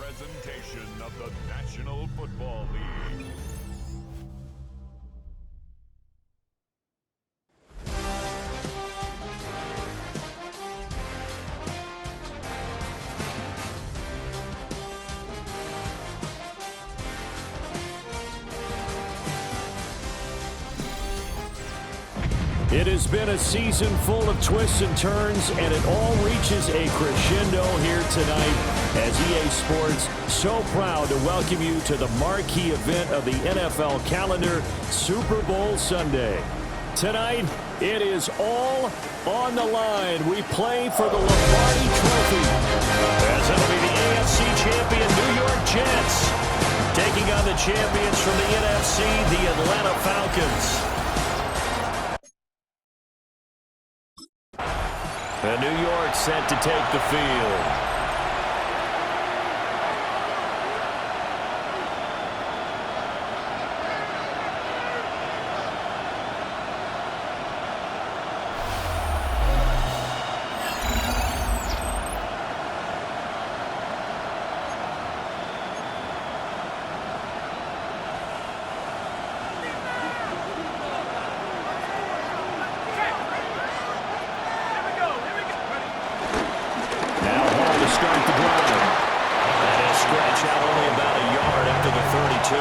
presentation of the National Football League. It has been a season full of twists and turns, and it all reaches a crescendo here tonight as EA Sports so proud to welcome you to the marquee event of the NFL calendar, Super Bowl Sunday. Tonight, it is all on the line. We play for the Lombardi Trophy, as it'll be the AFC champion New York Jets taking on the champions from the NFC, the Atlanta Falcons. And New York set to take the field. Start the drive. That is stretched out only about a yard after the 32.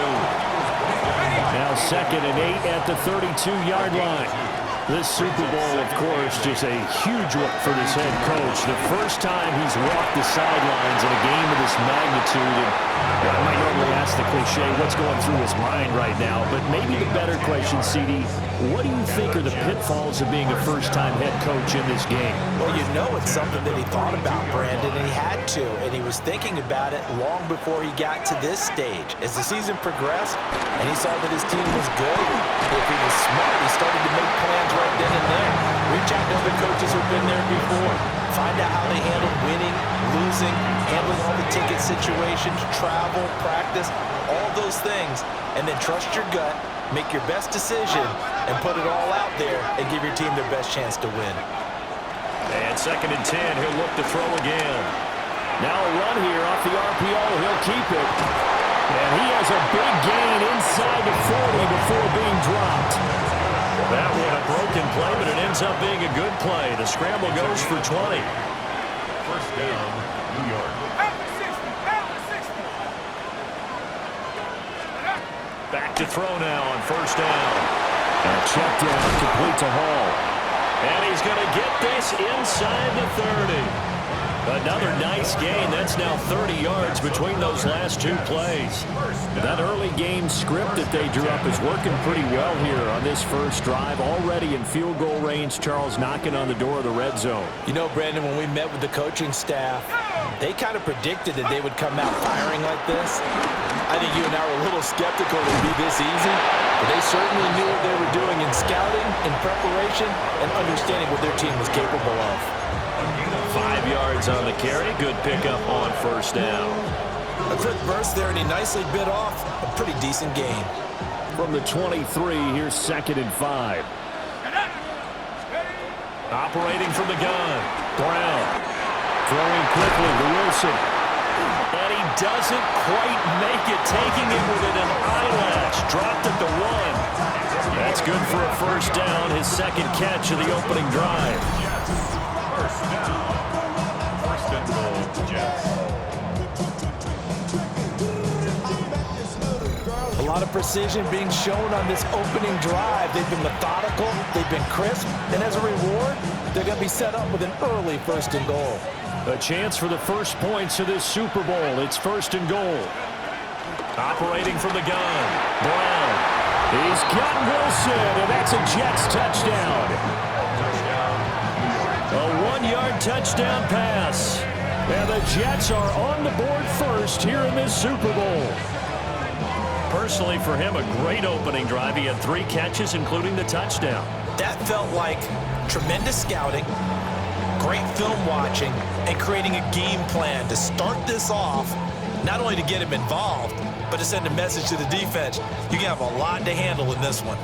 Now 2nd and 8 at the 32-yard line. This Super Bowl, of course, just a huge one for this head coach. The first time he's walked the sidelines in a game of this magnitude. And I might normally ask the cliche, what's going through his mind right now? But maybe the better question, CD, what do you think are the pitfalls of being a first-time head coach in this game? Well, you know it's something that he thought about, Brandon, and he had to. And he was thinking about it long before he got to this stage. As the season progressed and he saw that his team was good, if he was smart, he started to make plans right then and there. Reach out to other coaches who've been there before. Find out how they handle winning, losing, handling all the ticket situations, travel, practice, all those things. And then trust your gut, make your best decision, and put it all out there and give your team their best chance to win. And 2nd and 10, he'll look to throw again. Now a run here off the RPO, he'll keep it. And he has a big gain inside the 40 before being dropped. That one a broken play, but it ends up being a good play. The scramble goes for 20. First down, New York. Back to throw now on first down. And check down, complete to Hall. And he's going to get this inside the 30. Another nice gain. That's now 30 yards between those last two plays. That early game script that they drew up is working pretty well here on this first drive. Already in field goal range, Charles knocking on the door of the red zone. You know, Brandon, when we met with the coaching staff, they kind of predicted that they would come out firing like this. I think you and I were a little skeptical it would be this easy, but they certainly knew what they were doing in scouting, in preparation, and understanding what their team was capable of. 5 yards on the carry. Good pickup on first down. A quick burst there, and he nicely bit off a pretty decent gain. From the 23, here's 2nd and 5. Operating from the gun. Brown. Throwing quickly to Wilson. And he doesn't quite make it, taking it within an eyelash. Dropped at the 1. That's good for a first down, his second catch of the opening drive. First down. First and goal, Jets. A lot of precision being shown on this opening drive. They've been methodical, they've been crisp, and as a reward, they're going to be set up with an early first and goal. A chance for the first points of this Super Bowl. It's first and goal. Operating from the gun. Brown. He's got Wilson, and that's a Jets touchdown. A 1-yard touchdown pass. And the Jets are on the board first here in this Super Bowl. Personally, for him, a great opening drive. He had 3 catches, including the touchdown. That felt like tremendous scouting, great film watching, and creating a game plan to start this off, not only to get him involved, but to send a message to the defense. You can have a lot to handle in this one.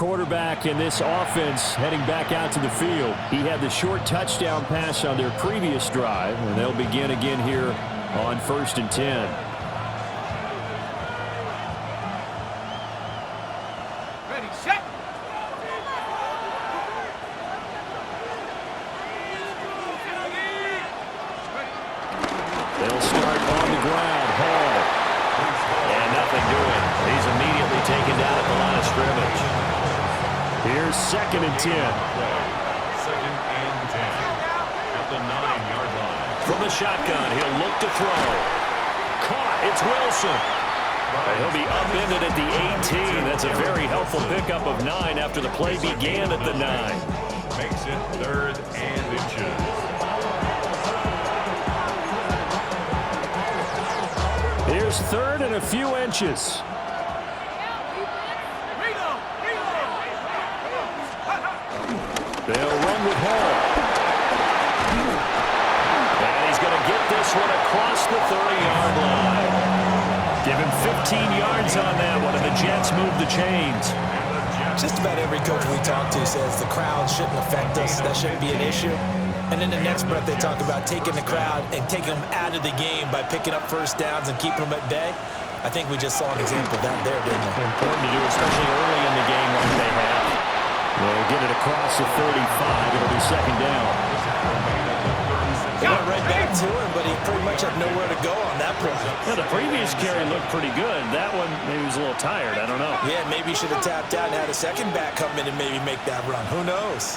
quarterback in this offense heading back out to the field. He had the short touchdown pass on their previous drive, and they'll begin again here on 1st and 10. They'll start on the ground. Hall. And nothing doing. He's immediately taken down at the line of scrimmage. Here's 2nd and 10. 2nd and 10 at the 9-yard line. From the shotgun, he'll look to throw. Caught. It's Wilson. And he'll be upended at the 18. That's a very helpful pickup of 9 after the play began at the 9. Makes it 3rd and inches. Here's 3rd and a few inches. They'll run with Hall. And he's going to get this one across the 30-yard line. Give him 15 yards on that one, and the Jets move the chains. Just about every coach we talk to says the crowd shouldn't affect us. That shouldn't be an issue. And in the next breath, they talk about taking the crowd and taking them out of the game by picking up first downs and keeping them at bay. I think we just saw an example of that there, didn't we? Important to do, especially early in the game like they have. They'll get it across the 35. It'll be 2nd down. He went right back to him, but he pretty much had nowhere to go on that play. Yeah, the previous carry looked pretty good. That one, maybe he was a little tired. I don't know. Yeah, maybe he should have tapped out and had a second back come in and maybe make that run. Who knows?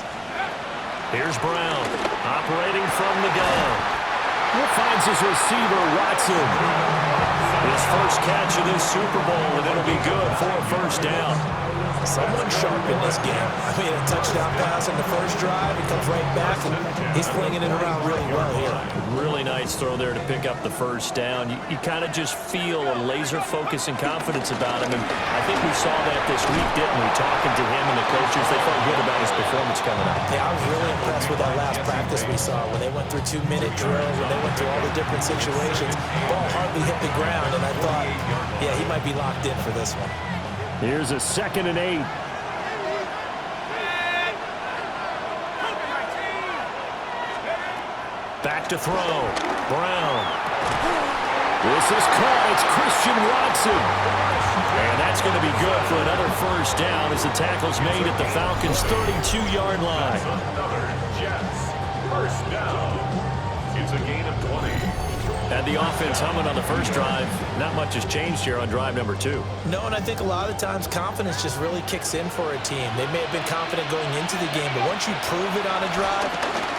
Here's Brown, operating from the gun. He finds his receiver, Watson. His first catch of this Super Bowl, and it'll be good for a 1st down. Someone sharp in this game. I mean, a touchdown pass on the first drive. He comes right back, and he's flinging it around really well here. Really nice throw there to pick up the 1st down. You kind of just feel a laser focus and confidence about him, and I think we saw that this week, didn't we? Talking to him and the coaches, they felt good about his performance coming up. Yeah, I was really impressed with that last practice we saw when they went through 2-minute drills, when they went through all the different situations. Ball hardly hit the ground, and I thought, yeah, he might be locked in for this one. Here's a 2nd and 8. Back to throw. Brown. This is caught. It's Christian Watson. And that's going to be good for another 1st down as the tackle's made at the Falcons' 32-yard line. Another Jets 1st down. It's a gain of 20. Had the offense humming on the first drive. Not much has changed here on drive number 2. No, and I think a lot of times confidence just really kicks in for a team. They may have been confident going into the game, but once you prove it on a drive,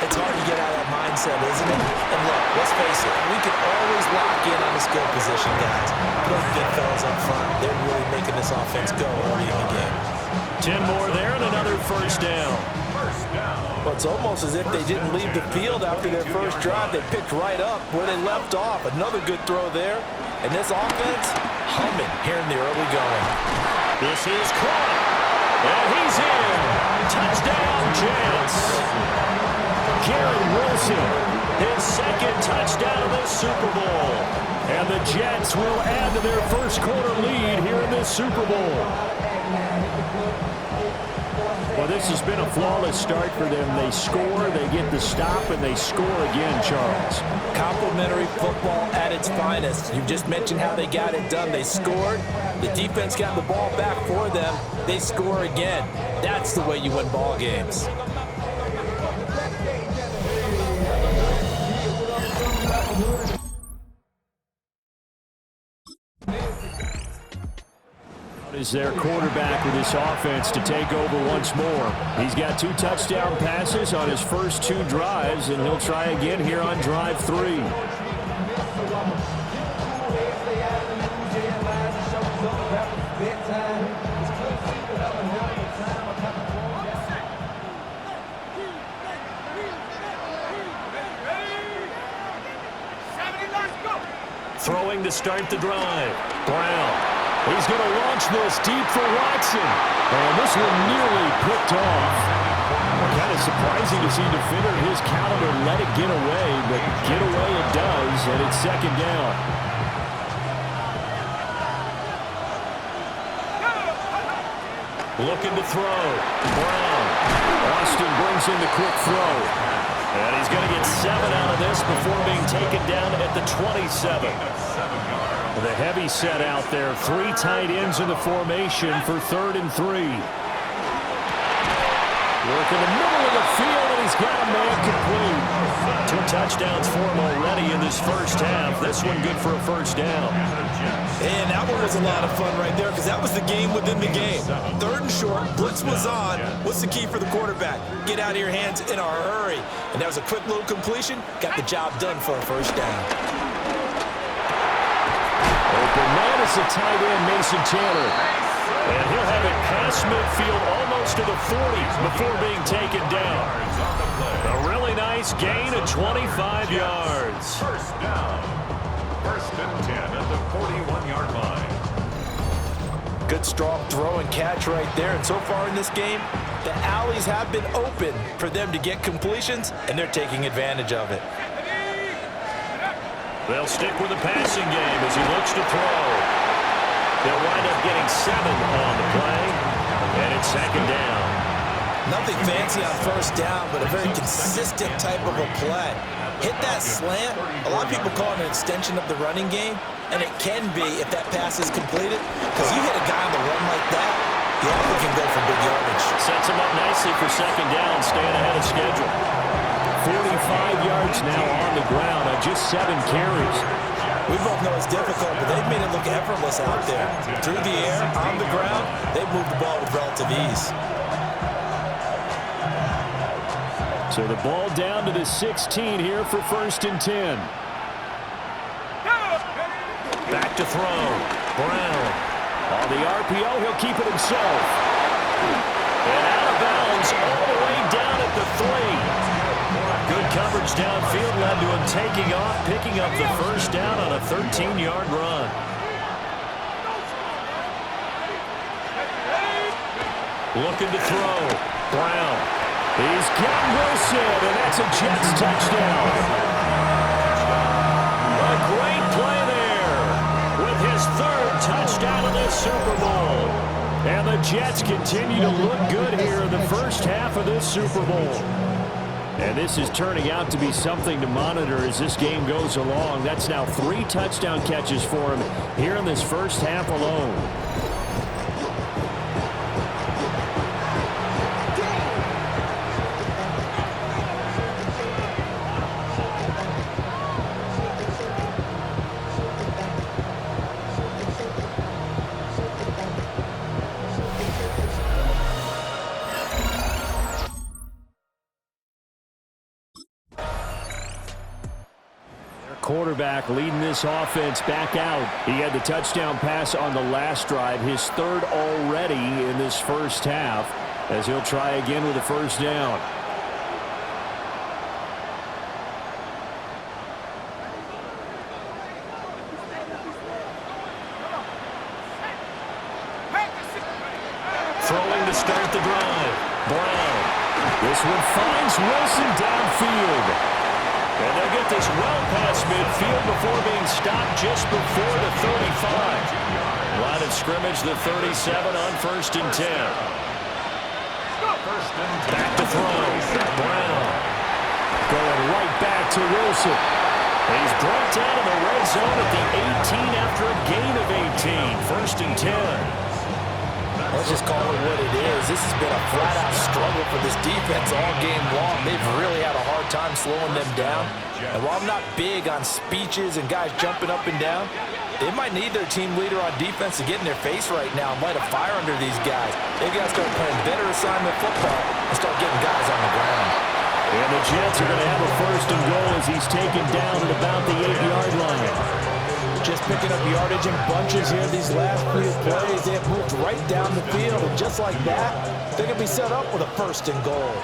it's hard to get out of that mindset, isn't it? And look, let's face it, we can always lock in on the skill position, guys. Those big fellas up front, they're really making this offense go early in the game. 10 more there and another 1st down. Well, it's almost as if they didn't leave the field after their first drive. They picked right up where they left off. Another good throw there. And this offense, humming here in the early going. This is caught. And he's in. Touchdown, Jets. Garrett Wilson, his 2nd touchdown of the Super Bowl. And the Jets will add to their first quarter lead here in this Super Bowl. Well, this has been a flawless start for them. They score, they get the stop, and they score again, Charles. Complimentary football at its finest. You just mentioned how they got it done. They scored. The defense got the ball back for them. They score again. That's the way you win ball games. Is their quarterback with this offense to take over once more. He's got 2 touchdown passes on his first 2 drives, and he'll try again here on drive 3. Throwing to start the drive. Brown. He's going to launch this deep for Watson. And this one nearly picked off. Kind of surprising to see defender his caliber let it get away, but get away it does, and it's 2nd down. Looking to throw. Brown. Austin brings in the quick throw. And he's going to get 7 out of this before being taken down at the 27. The heavy set out there. 3 tight ends in the formation for 3rd and 3. Work in the middle of the field, and he's got a man complete. 2 touchdowns for him already in this first half. This one good for a first down. And that one was a lot of fun right there because that was the game within the game. 3rd and short, blitz was on. What's the key for the quarterback? Get out of your hands in a hurry. And that was a quick little completion. Got the job done for a first down. Open man is the tight end, Mason Taylor. And he'll have it past midfield almost to the 40 before being taken down. A really nice gain of 25 yards. First down. 1st and 10 at the 41-yard line. Good strong throw and catch right there. And so far in this game, the alleys have been open for them to get completions, and they're taking advantage of it. They'll stick with the passing game as he looks to throw. They'll wind up getting 7 on the play, and it's 2nd down. Nothing fancy on first down, but a very consistent type of a play. Hit that slant. A lot of people call it an extension of the running game, and it can be if that pass is completed, because you hit a guy on the run like that, you often can go for big yardage. Sets him up nicely for 2nd down, staying ahead of schedule. 45 yards now on the ground on just 7 carries. We both know it's difficult, but they've made it look effortless out there. Through the air, on the ground, they've moved the ball with relative ease. So the ball down to the 16 here for 1st and 10. Back to throw. Brown. On the RPO, he'll keep it himself. And out of bounds all the way down at the 3. Good coverage downfield led to him taking off, picking up the first down on a 13-yard run. Looking to throw. Brown. He's got Wilson, and that's a Jets touchdown. A great play there with his 3rd touchdown of this Super Bowl. And the Jets continue to look good here in the first half of this Super Bowl. And this is turning out to be something to monitor as this game goes along. That's now 3 touchdown catches for him here in this first half alone. Quarterback leading this offense back out. He had the touchdown pass on the last drive, his 3rd already in this first half, as he'll try again with a first down. Throwing to start the drive. Brown. This one finds Wilson downfield. And they'll get this well past midfield before being stopped just before the 35. Line of scrimmage, the 37 on 1st and 10. Back to throw. Brown. Going right back to Wilson. He's brought down in the red zone at the 18 after a gain of 18. 1st and 10. Let's just call it what it is. This has been a flat-out struggle for this defense all game long. They've really had a hard time slowing them down. And while I'm not big on speeches and guys jumping up and down, they might need their team leader on defense to get in their face right now and light a fire under these guys. They've got to start playing better assignment football and start getting guys on the ground. And the Jets are going to have a 1st and goal as he's taken down at about the 8-yard line. Just picking up yardage in bunches here these last few plays. They have moved right down the field, and just like that, they're going to be set up with a 1st and goal.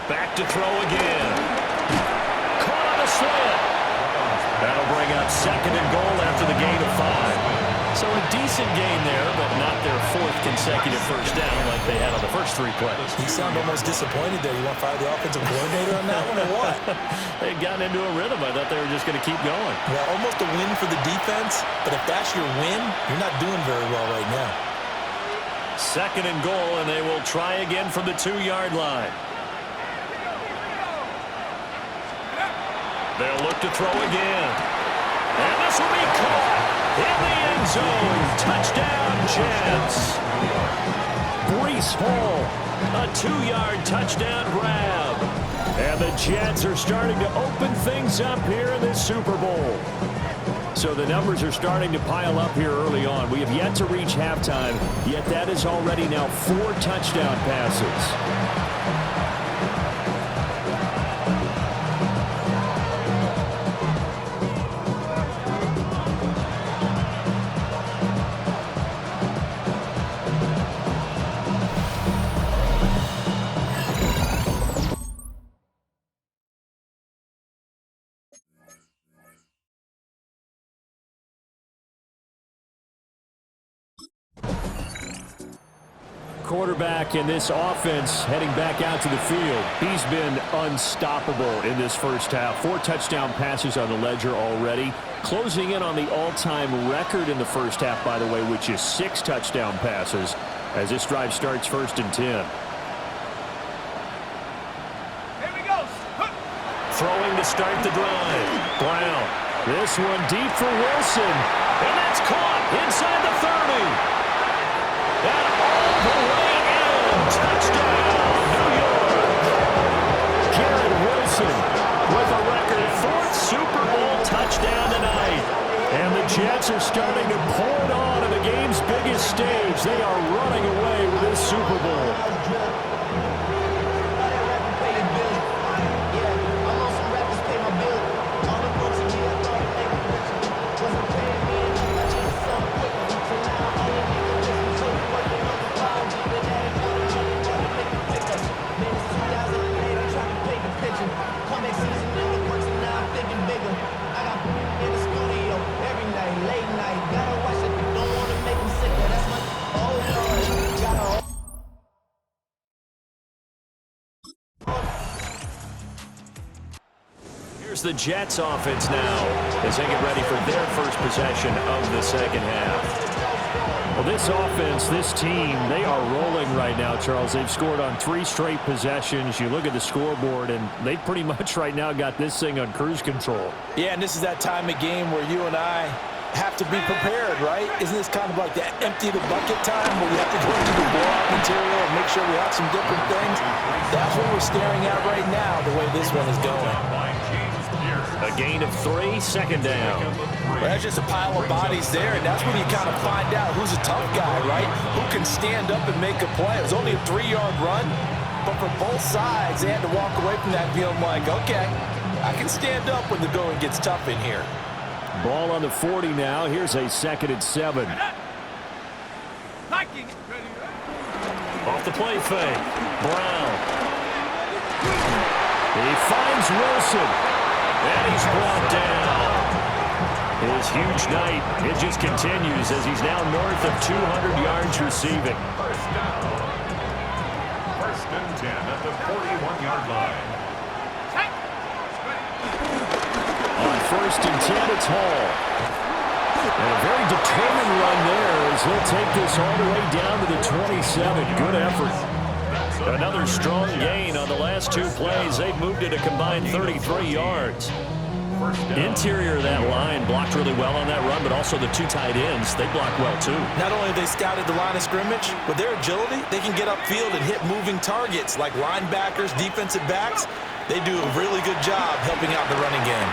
Back to throw again. Caught on a slant. That'll bring up 2nd and goal after the gain of 5. So a decent gain there, but not their 4th consecutive first down like they had on the first 3 plays. You sound almost disappointed there. You want to fire the offensive coordinator on that one or what? They'd gotten into a rhythm. I thought they were just going to keep going. Well, almost a win for the defense, but if that's your win, you're not doing very well right now. 2nd and goal, and they will try again from the 2-yard line. They'll look to throw again. And this will be caught in the end zone. Touchdown, Jets. Breece Hall, a 2-yard touchdown grab. And the Jets are starting to open things up here in this Super Bowl. So the numbers are starting to pile up here early on. We have yet to reach halftime, yet that is already now 4 touchdown passes. Quarterback in this offense heading back out to the field. He's been unstoppable in this first half. 4 touchdown passes on the ledger already. Closing in on the all-time record in the first half, by the way, which is 6 touchdown passes as this drive starts 1st and 10. Here we go. Throwing to start the drive. Brown. This one deep for Wilson. And that's caught inside the 30. And all the way in. Touchdown, New York. Garrett Wilson with a record 4th Super Bowl touchdown tonight. And the Jets are starting to pour it on the game's biggest stage. They are running away with this Super Bowl. The Jets offense now as they get ready for their first possession of the second half. Well, this offense, this team, they are rolling right now, Charles. They've scored on 3 straight possessions. You look at the scoreboard, and they pretty much right now got this thing on cruise control. Yeah, and this is that time of game where you and I have to be prepared, right? Isn't this kind of like that empty the bucket time where we have to go into the blowout material and make sure we have some different things? That's what we're staring at right now, the way this one is going. A gain of 3, 2nd down. Well, that's just a pile of bodies there, and that's when you kind of find out who's a tough guy, right? Who can stand up and make a play. It was only a 3-yard run, but for both sides, they had to walk away from that feeling like, okay, I can stand up when the going gets tough in here. Ball on the 40 now. Here's a 2nd and 7. Off the play fake. Brown. He finds Wilson. And he's brought down. His huge night, it just continues as he's now north of 200 yards receiving. First down. 1st and 10 at the 41-yard line. On 1st and 10, it's Hall. And a very determined run there as he'll take this all the way down to the 27. Good effort. Another strong gain on the last 2 plays. They've moved it a combined 33 yards. Interior of that line blocked really well on that run, but also the 2 tight ends, they blocked well too. Not only have they scouted the line of scrimmage, with their agility, they can get upfield and hit moving targets like linebackers, defensive backs. They do a really good job helping out the running game.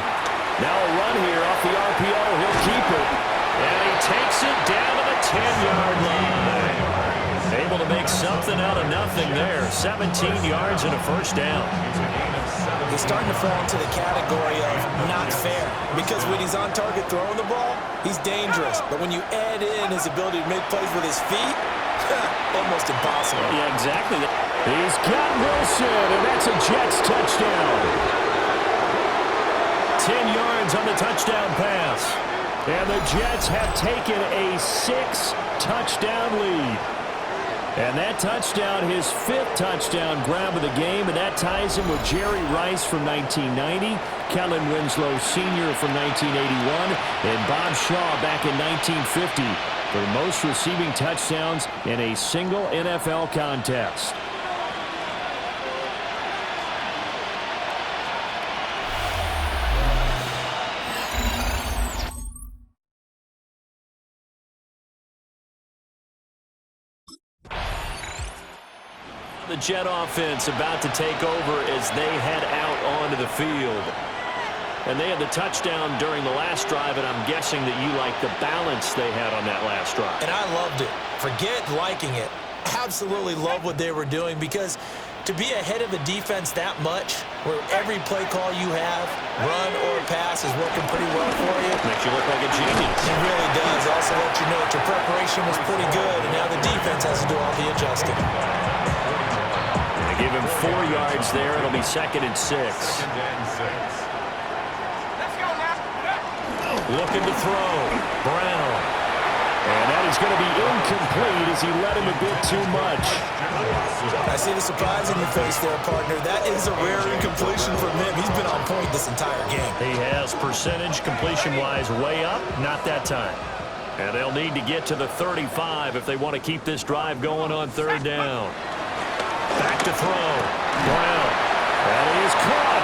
Now a run here off the RPO. He'll keep it. And he takes it down to the 10-yard line. Able to make something out of nothing there. 17 yards and a 1st down. He's starting to fall into the category of not fair, because when he's on target throwing the ball, he's dangerous. But when you add in his ability to make plays with his feet, almost impossible. Yeah, exactly. He's got Wilson, and that's a Jets touchdown. 10 yards on the touchdown pass. And the Jets have taken a 6-touchdown lead. And that touchdown, his 5th touchdown grab of the game, and that ties him with Jerry Rice from 1990, Kellen Winslow Sr. from 1981, and Bob Shaw back in 1950. for the most receiving touchdowns in a single NFL contest. The Jet offense about to take over as they head out onto the field. And they had the touchdown during the last drive, and I'm guessing that you like the balance they had on that last drive. And I loved it. Forget liking it. Absolutely love what they were doing, because to be ahead of a defense that much, where every play call you have, run or pass, is working pretty well for you. Makes you look like a genius. It really does. Also let you know that your preparation was pretty good, and now the defense has to do all the adjusting. They give him 4 yards there. It'll be 2nd and 6. Second and 6. Looking to throw. Brown. And that is going to be incomplete as he let him a bit too much. I see the surprise in your face there, partner. That is a rare incompletion from him. He's been on point this entire game. He has percentage completion-wise way up. Not that time. And they'll need to get to the 35 if they want to keep this drive going on 3rd down. Back to throw. Brown. And he is caught.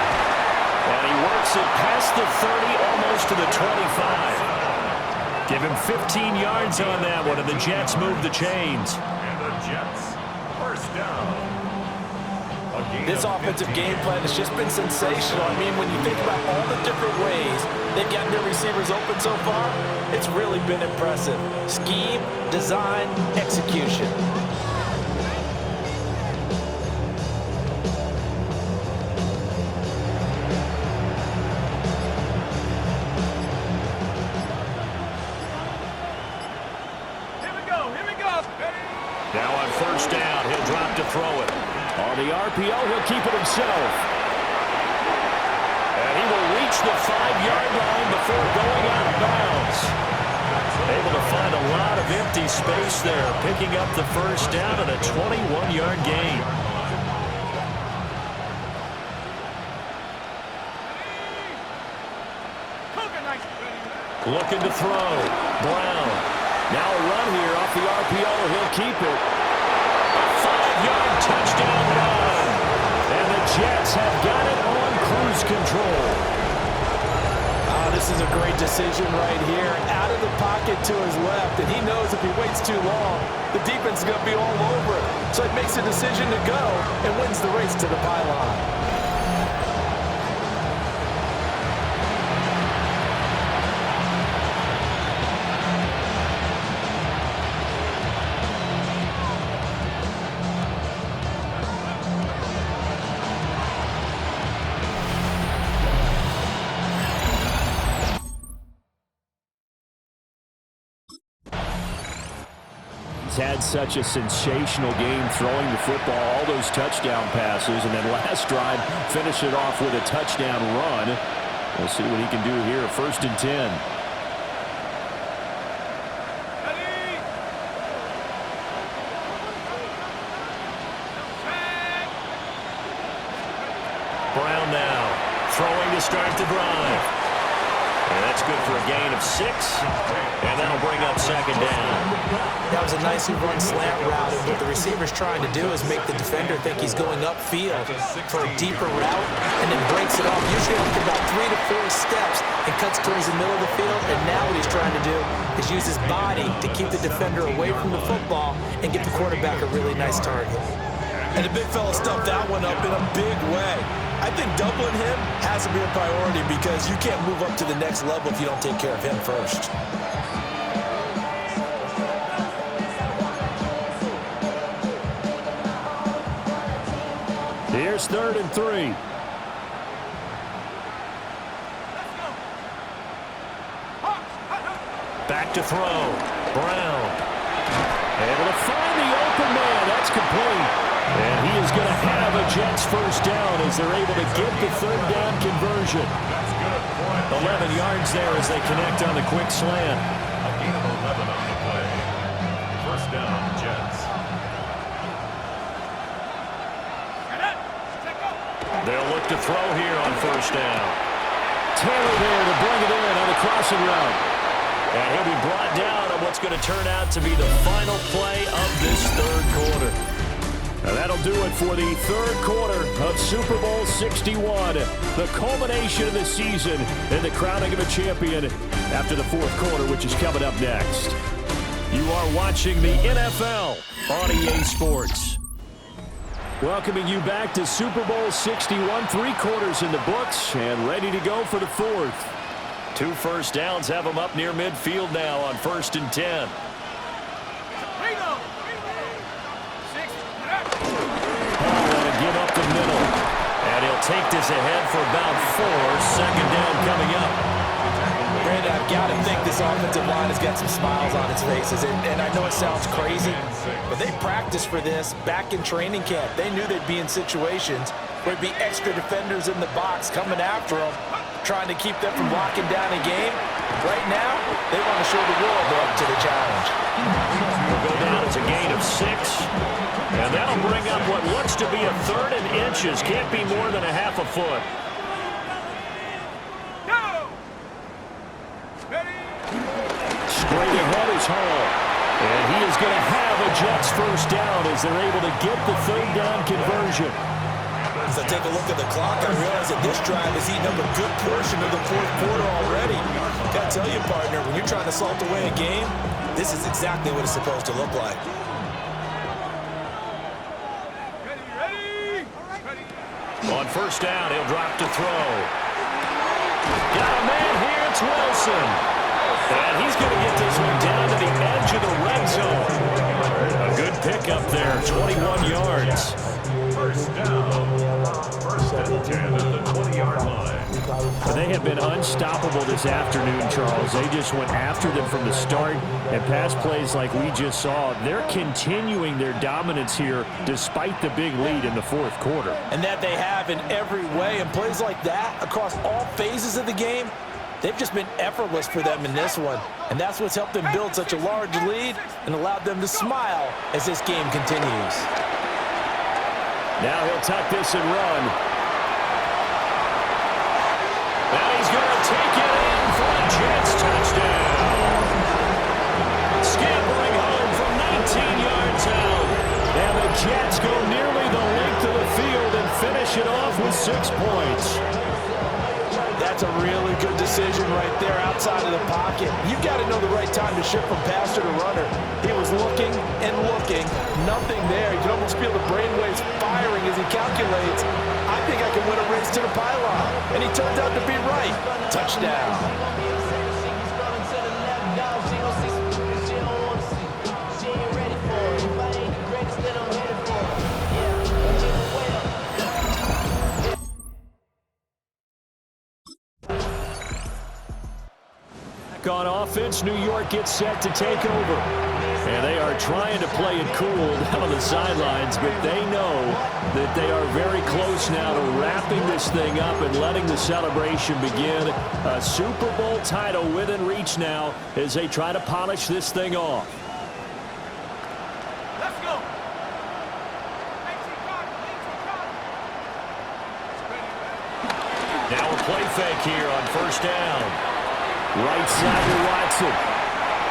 And he works it past the 30, almost to the 25. Give him 15 yards on that one, and the Jets move the chains. And the Jets, first down. This offensive game plan has just been sensational. I mean, when you think about all the different ways they've gotten their receivers open so far, it's really been impressive. Scheme, design, execution. Now on 1st down, he'll drop to throw it. On the RPO, he'll keep it himself. And he will reach the 5-yard line before going out of bounds. Able to find a lot of empty space there, picking up the 1st down and a 21-yard gain. Looking to throw. Brown. Now a run here off the RPO. He'll keep it. A 5-yard touchdown run. And the Jets have got it on cruise control. This is a great decision right here. Out of the pocket to his left, and he knows if he waits too long, the defense is going to be all over it. So he makes a decision to go and wins the race to the pylon. Had such a sensational game throwing the football, all those touchdown passes, and then last drive finish it off with a touchdown run. We'll see what he can do here. 1st and 10. Brown now throwing to start the drive. And that's good for a gain of 6, and that'll bring up 2nd down. That was a nicely run slant route, and what the receiver's trying to do is make the defender think he's going upfield for a deeper route, and then breaks it off, usually after about 3 to 4 steps, and cuts towards the middle of the field. And now what he's trying to do is use his body to keep the defender away from the football and get the quarterback a really nice target. And the big fella stuffed that one up in a big way. I think doubling him has to be a priority, because you can't move up to the next level if you don't take care of him first. Here's 3rd and 3. Back to throw. Brown. Able to find the open man. That's complete. And he is going to have a Jets 1st down as they're able to get the 3rd down conversion. 11 yards there as they connect on the quick slant. A gain of 11 on the play. 1st down, Jets. They'll look to throw here on 1st down. Taylor there to bring it in on the crossing route. And he'll be brought down on what's going to turn out to be the final play of this third quarter. And that'll do it for the third quarter of Super Bowl 61, the culmination of the season and the crowning of a champion after the fourth quarter, which is coming up next. You are watching the NFL on EA Sports. Welcoming you back to Super Bowl 61, 3 quarters in the books and ready to go for the fourth. 2 first downs have them up near midfield now on 1st and 10. Give up the middle, and he'll take this ahead for about 4. Second down coming up. Brandon, I've got to think this offensive line has got some smiles on its faces, and I know it sounds crazy, but they practiced for this back in training camp. They knew they'd be in situations where there'd be extra defenders in the box coming after them, trying to keep them from locking down a game. Right now, they want to show the world they're up to the challenge. We'll go down as a gain of 6. And that'll bring up what looks to be a 3rd and inches. Can't be more than a half a foot. Straight ahead is Hall. And he is going to have a Jets first down as they're able to get the 3rd down conversion. As I take a look at the clock, I realize that this drive has eaten up a good portion of the fourth quarter already. Got to tell you, partner, when you're trying to salt away a game, this is exactly what it's supposed to look like. On first down, he'll drop to throw. Got a man here, it's Wilson. And he's going to get this one down to the edge of the red zone. A good pickup there, 21 yards. First down. 1st and 10 at the 20-yard line. They have been unstoppable this afternoon, Charles. They just went after them from the start, and pass plays like we just saw, they're continuing their dominance here despite the big lead in the fourth quarter. And that they have in every way, and plays like that across all phases of the game, they've just been effortless for them in this one. And that's what's helped them build such a large lead and allowed them to smile as this game continues. Now he'll tuck this and run. Now he's going to take it in for a Jets touchdown. Scampering home from 19 yards out. And the Jets go nearly the length of the field and finish it off with 6 points. That's a really good decision right there outside of the pocket. You've got to know the right time to shift from passer to runner. He was looking and looking, nothing there. You can almost feel the brainwaves firing as he calculates, I think I can win a race to the pylon. And he turns out to be right. Touchdown. On offense, New York gets set to take over. And they are trying to play it cool down on the sidelines, but they know that they are very close now to wrapping this thing up and letting the celebration begin. A Super Bowl title within reach now as they try to polish this thing off. Let's go. Now a play fake here on first down. Right side to Watson.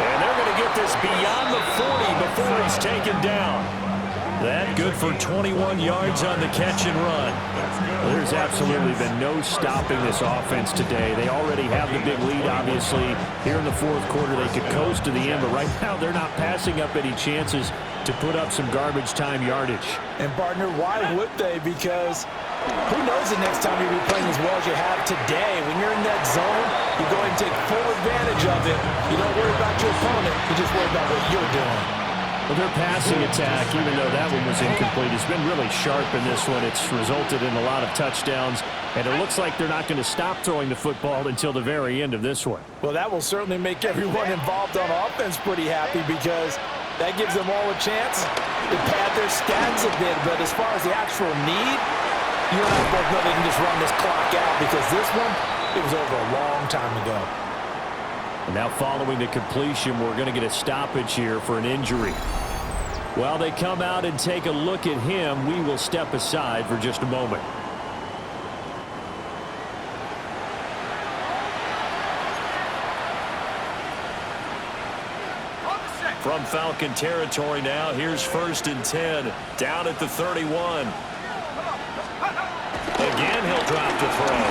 And they're going to get this beyond the 40 before he's taken down. That good for 21 yards on the catch and run. Well, there's absolutely been no stopping this offense today. They already have the big lead, obviously. Here in the fourth quarter, they could coast to the end, but right now they're not passing up any chances to put up some garbage time yardage. And, partner, why would they? Because who knows the next time you'll be playing as well as you have today. When you're in that zone, you go ahead and take full advantage of it. You don't worry about your opponent. You just worry about what you're doing. Well, their passing attack, even though that one was incomplete, has been really sharp in this one. It's resulted in a lot of touchdowns, and it looks like they're not going to stop throwing the football until the very end of this one. Well, that will certainly make everyone involved on offense pretty happy because that gives them all a chance to pad their stats a bit. But as far as the actual need, you and I both know they can just run this clock out because this one, it was over a long time ago. And now following the completion, we're going to get a stoppage here for an injury. While they come out and take a look at him, we will step aside for just a moment. From Falcon territory now, here's 1st and 10, down at the 31. Again, he'll drop to throw.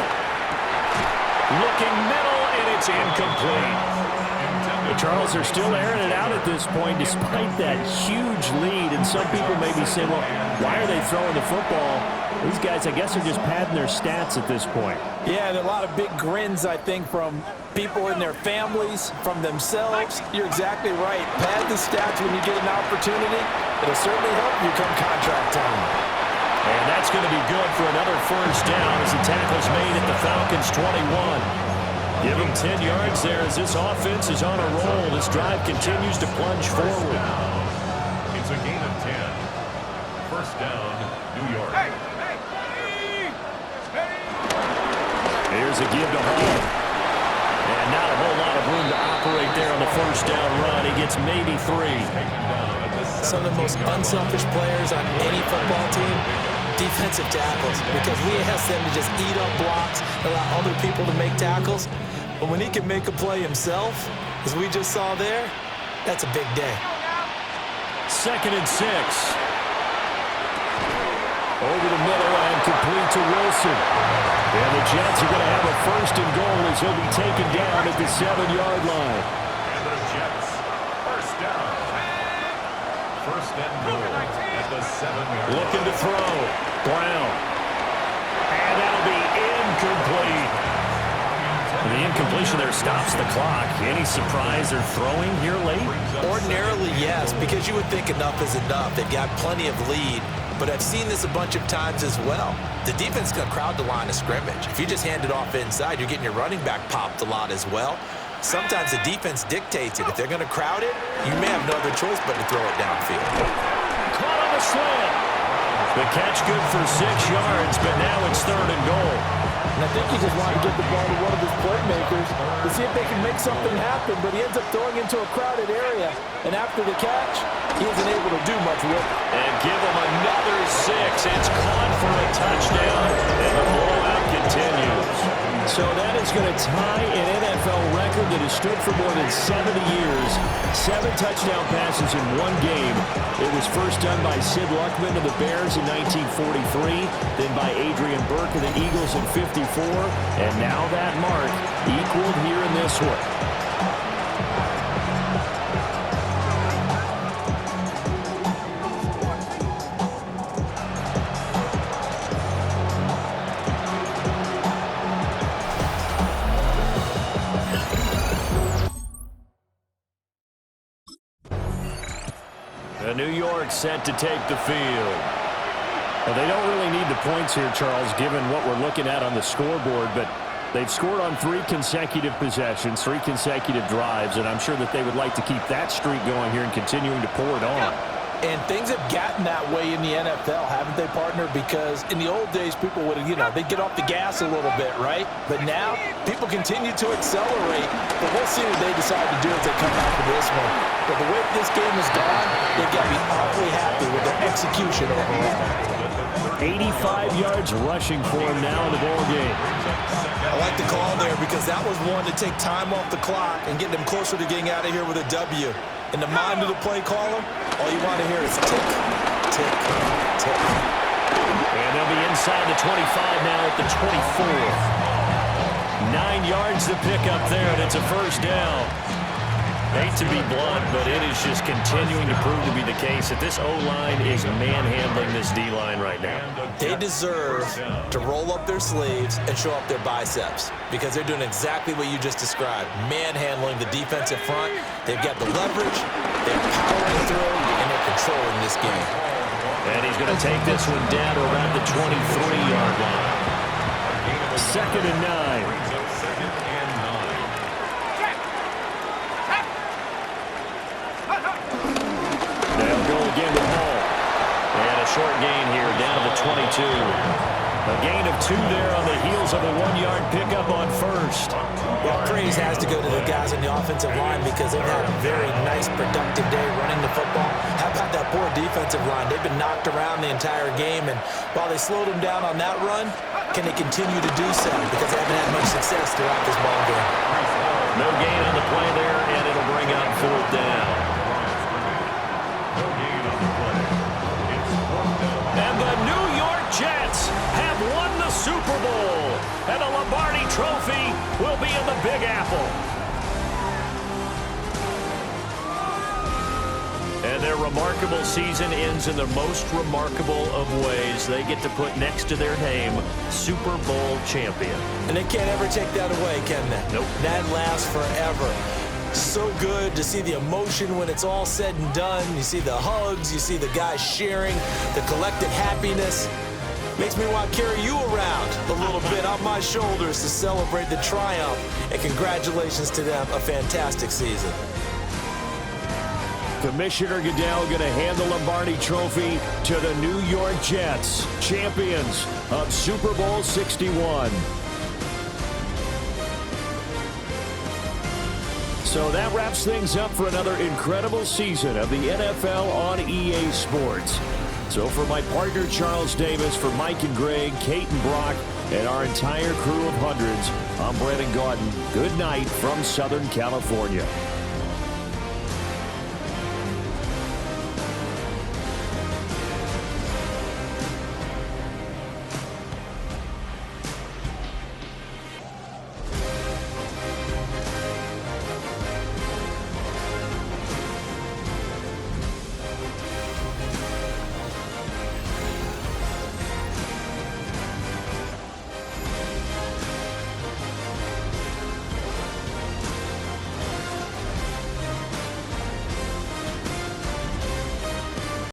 Looking middle, and it's incomplete. Charles, they're still airing it out at this point despite that huge lead. And some people may be saying, well, why are they throwing the football? These guys, I guess, are just padding their stats at this point. Yeah, and a lot of big grins, I think, from people in their families, from themselves. You're exactly right. Pad the stats when you get an opportunity. It'll certainly help you come contract time. And that's going to be good for another 1st down as the tackle's made at the Falcons' 21. Give him 10 yards there as this offense is on a roll. This drive continues to plunge forward. It's a gain of 10. 1st down, New York. Here's a give to Hall. And not a whole lot of room to operate there on the 1st down run. He gets maybe 3. Some of the most unselfish players on any football team, defensive tackles, because we ask them to just eat up blocks, allow other people to make tackles. But when he can make a play himself, as we just saw there, that's a big day. 2nd and 6. Over the middle and complete to Wilson. And the Jets are going to have a 1st and goal as he'll be taken down at the 7-yard line. And the Jets, 1st down. 1st and goal at the 7-yard line. Looking to throw. Brown. And that'll be incomplete. And the incompletion there stops the clock. Any surprise they're throwing here late? Ordinarily, yes, because you would think enough is enough. They've got plenty of lead, but I've seen this a bunch of times as well. The defense is going to crowd the line of scrimmage. If you just hand it off inside, you're getting your running back popped a lot as well. Sometimes the defense dictates it. If they're going to crowd it, you may have no other choice but to throw it downfield. Caught on the slant. The catch good for 6 yards, but now it's 3rd and goal. And I think he just wanted to get the ball to one of his playmakers to see if they can make something happen, but he ends up throwing into a crowded area. And after the catch, he isn't able to do much with it. And give him another 6. It's caught for a touchdown, and the blowout continues. So that is going to tie an NFL record that has stood for more than 70 years. 7 touchdown passes in one game. It was first done by Sid Luckman of the Bears in 1943, then by Adrian Burke of the Eagles in 54, and now that mark equaled here in this one. New York set to take the field. Well, they don't really need the points here, Charles, given what we're looking at on the scoreboard, but they've scored on 3 consecutive possessions, 3 consecutive drives, and I'm sure that they would like to keep that streak going here and continuing to pour it on. And things have gotten that way in the NFL, haven't they, partner? Because in the old days, people would, they'd get off the gas a little bit, right? But now, people continue to accelerate. But we'll see what they decide to do as they come out of this one. But the way this game has gone, they've got to be awfully happy with their execution overall. 85 yards rushing for him now in the ball game. I like the call there because that was one to take time off the clock and get them closer to getting out of here with a W. In the mind of the play caller, all you want to hear is tick, tick, tick. And they'll be inside the 25 now at the 24. 9 yards to pick up there, and it's a 1st down. Hate to be blunt, but it is just continuing to prove to be the case that this O-line is manhandling this D-line right now. They deserve to roll up their sleeves and show up their biceps because they're doing exactly what you just described, manhandling the defensive front. They've got the leverage, they're powering through, and they're controlling this game. And he's going to take this one down to around the 23-yard line. 2nd and 9. Again with Hall. And a short gain here down to the 22. A gain of 2 there on the heels of a 1-yard pickup on 1st. Well, praise has to go to the guys on the offensive line because they've had a very nice, productive day running the football. How about that poor defensive line? They've been knocked around the entire game, and while they slowed them down on that run, can they continue to do so? Because they haven't had much success throughout this ball game. No gain on the play there, and it'll bring up 4th down. And the Lombardi Trophy will be in the Big Apple. And their remarkable season ends in the most remarkable of ways. They get to put next to their name, Super Bowl champion. And they can't ever take that away, can they? Nope. That lasts forever. So good to see the emotion when it's all said and done. You see the hugs, you see the guys sharing, the collective happiness. Makes me want to carry you around a little bit on my shoulders to celebrate the triumph. And congratulations to them, a fantastic season. Commissioner Goodell going to hand the Lombardi Trophy to the New York Jets, champions of Super Bowl 61. So that wraps things up for another incredible season of the NFL on EA Sports. So for my partner Charles Davis, for Mike and Greg, Kate and Brock, and our entire crew of hundreds, I'm Brandon Gaudin. Good night from Southern California.